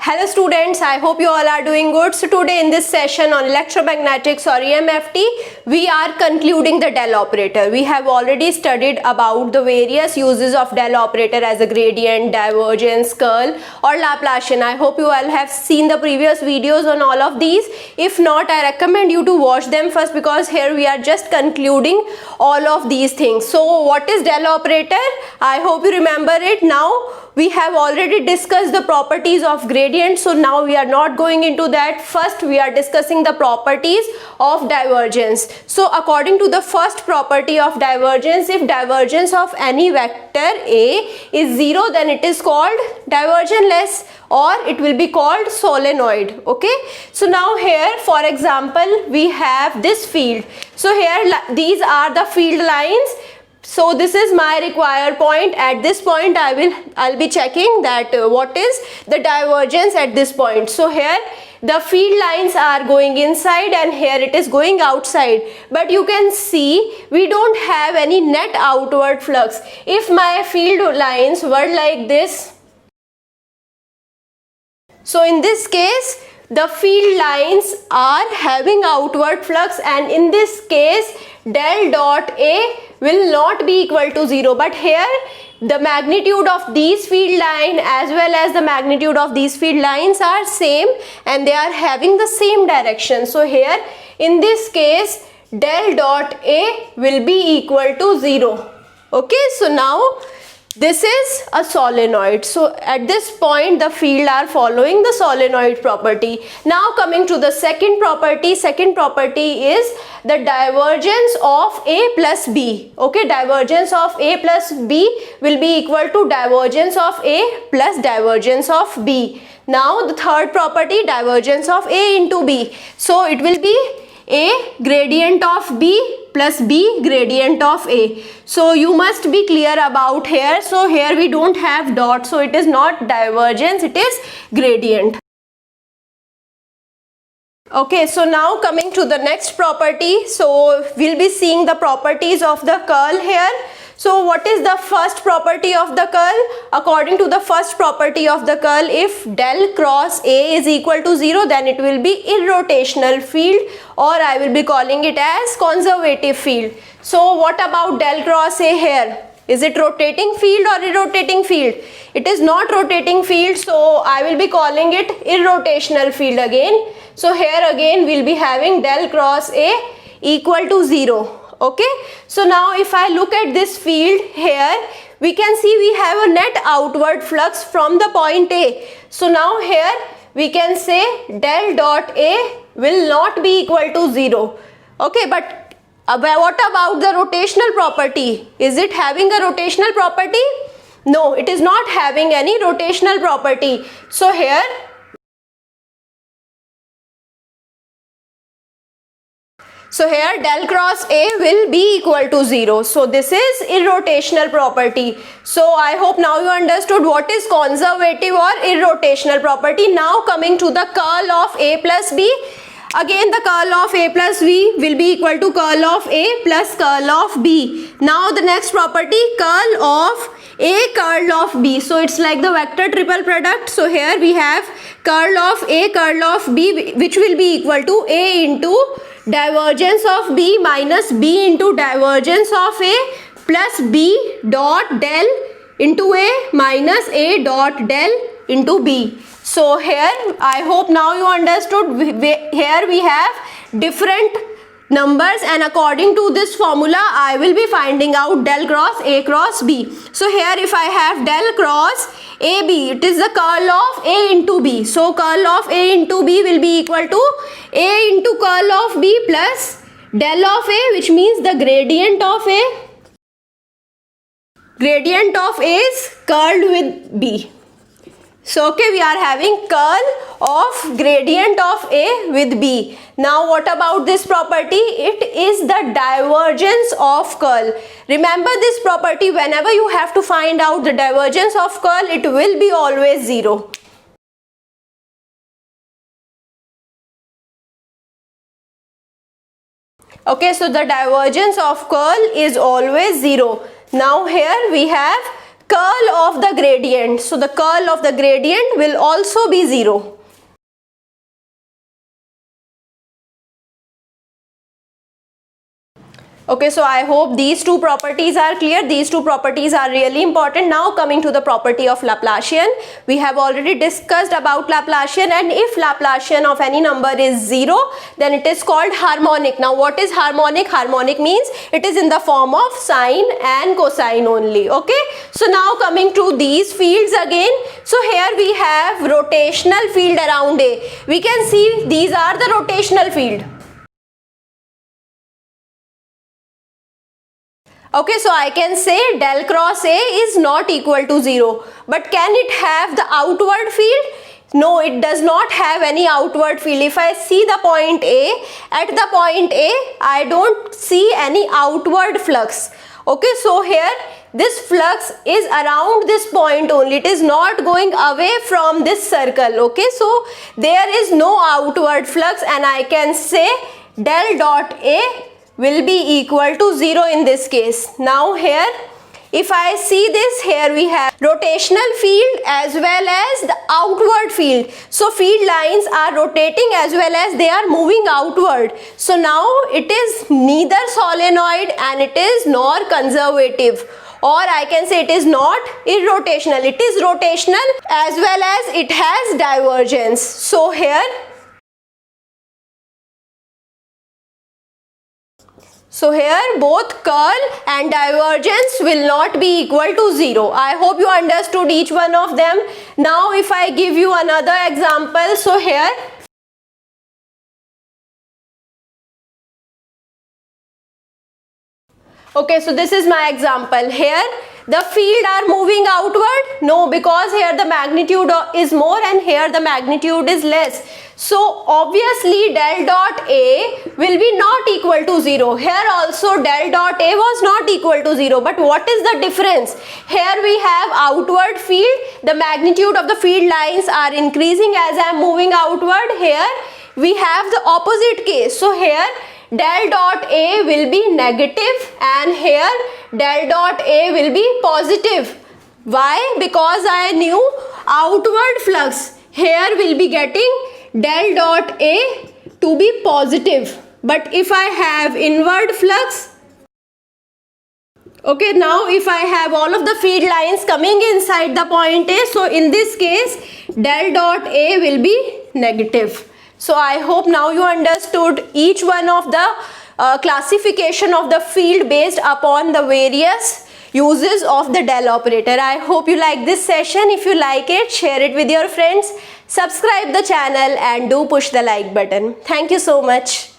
Hello students, I hope you all are doing good. So today in this session on electromagnetics or EMFT, we are concluding the del operator. We have already studied about the various uses of del operator as a gradient, divergence, curl or Laplacian. I hope you all have seen the previous videos on all of these. If not, I recommend you to watch them first because here we are just concluding all of these things. So what is del operator? I hope you remember it. Now we have already discussed the properties of gradient, so now we are not going into that. First we are discussing the properties of divergence. So according to the first property of divergence, if divergence of any vector A is 0, then it is called divergenceless or it will be called solenoid. Okay, so now here for example we have this field. So here these are the field lines. So this is my required point. At this point I'll be checking that what is the divergence at this point. So here the field lines are going inside and here it is going outside, but you can see we don't have any net outward flux. If my field lines were like this, so in this case the field lines are having outward flux, and in this case del dot A will not be equal to 0, but here the magnitude of these field line as well as the magnitude of these field lines are same and they are having the same direction. So here in this case del dot A will be equal to 0. Okay, so now this is a solenoid. So at this point the field are following the solenoid property. Now coming to the second property is the divergence of A plus B. Okay, divergence of A plus B will be equal to divergence of A plus divergence of B. Now the third property, divergence of A into B. So it will be A gradient of B plus B gradient of A. So you must be clear about here. So here we don't have dot, so it is not divergence, it is gradient. Okay, so now coming to the next property. So we'll be seeing the properties of the curl here. So what is the first property of the curl? According to the first property of the curl, if del cross A is equal to 0, then it will be irrotational field, or I will be calling it as conservative field. So what about del cross A here? Is it rotating field or irrotating field? It is not rotating field, so I will be calling it irrotational field again. So here again we'll be having del cross A equal to 0. Okay, so now if I look at this field here, we can see we have a net outward flux from the point A. So now here we can say del dot A will not be equal to 0. Okay, but what about the rotational property? Is it having a rotational property? No, it is not having any rotational property. So here del cross A will be equal to 0. So this is irrotational property. So I hope now you understood what is conservative or irrotational property. Now coming to the curl of A plus B. Again the curl of A plus B will be equal to curl of A plus curl of B. Now the next property, curl of A curl of B. So it's like the vector triple product. So here we have curl of A curl of B, which will be equal to A into divergence of B minus B into divergence of A plus B dot del into A minus A dot del into B. So here I hope now you understood. Here we have different numbers, and according to this formula I will be finding out del cross A cross B. So here if I have del cross AB, it is the curl of A into B. So curl of A into B will be equal to A into curl of B plus del of A, which means the gradient of A. Gradient of A is curled with B. So okay, we are having curl of gradient of A with B. Now what about this property? It is the divergence of curl. Remember this property, whenever you have to find out the divergence of curl, it will be always 0. Okay, so the divergence of curl is always 0. Now here we have curl of the gradient. So the curl of the gradient will also be 0. Okay, so I hope these two properties are clear. These two properties are really important. Now coming to the property of Laplacian. We have already discussed about Laplacian, and if Laplacian of any number is 0, then it is called harmonic. Now what is harmonic? Harmonic means it is in the form of sine and cosine only. Okay, so now coming to these fields again. So here we have rotational field around A. We can see these are the rotational field. Okay, so I can say del cross A is not equal to 0. But can it have the outward field? No, it does not have any outward field. If I see the point A, at the point A, I don't see any outward flux. Okay, so here this flux is around this point only. It is not going away from this circle. Okay, so there is no outward flux, and I can say del dot A will be equal to 0 in this case. Now here, if I see this, here we have rotational field as well as the outward field. So field lines are rotating as well as they are moving outward. So now it is neither solenoid and it is nor conservative. Or I can say it is not irrotational. It is rotational as well as it has divergence. So here, both curl and divergence will not be equal to 0. I hope you understood each one of them. Now if I give you another example, so here, okay, so this is my example. Here the field are moving outward. No, because here the magnitude is more and here the magnitude is less. So obviously del dot A will be not equal to 0. Here also del dot A was not equal to 0. But what is the difference? Here we have outward field. The magnitude of the field lines are increasing as I am moving outward. Here we have the opposite case. So here del dot A will be negative and here del dot A will be positive. Why? Because I knew outward flux here will be getting del dot A to be positive. But if I have inward flux, okay, now if I have all of the field lines coming inside the point A, so in this case del dot A will be negative. So I hope now you understood each one of the classification of the field based upon the various uses of the del operator. I hope you like this session. If you like it, share it with your friends, subscribe the channel and do push the like button. Thank you so much.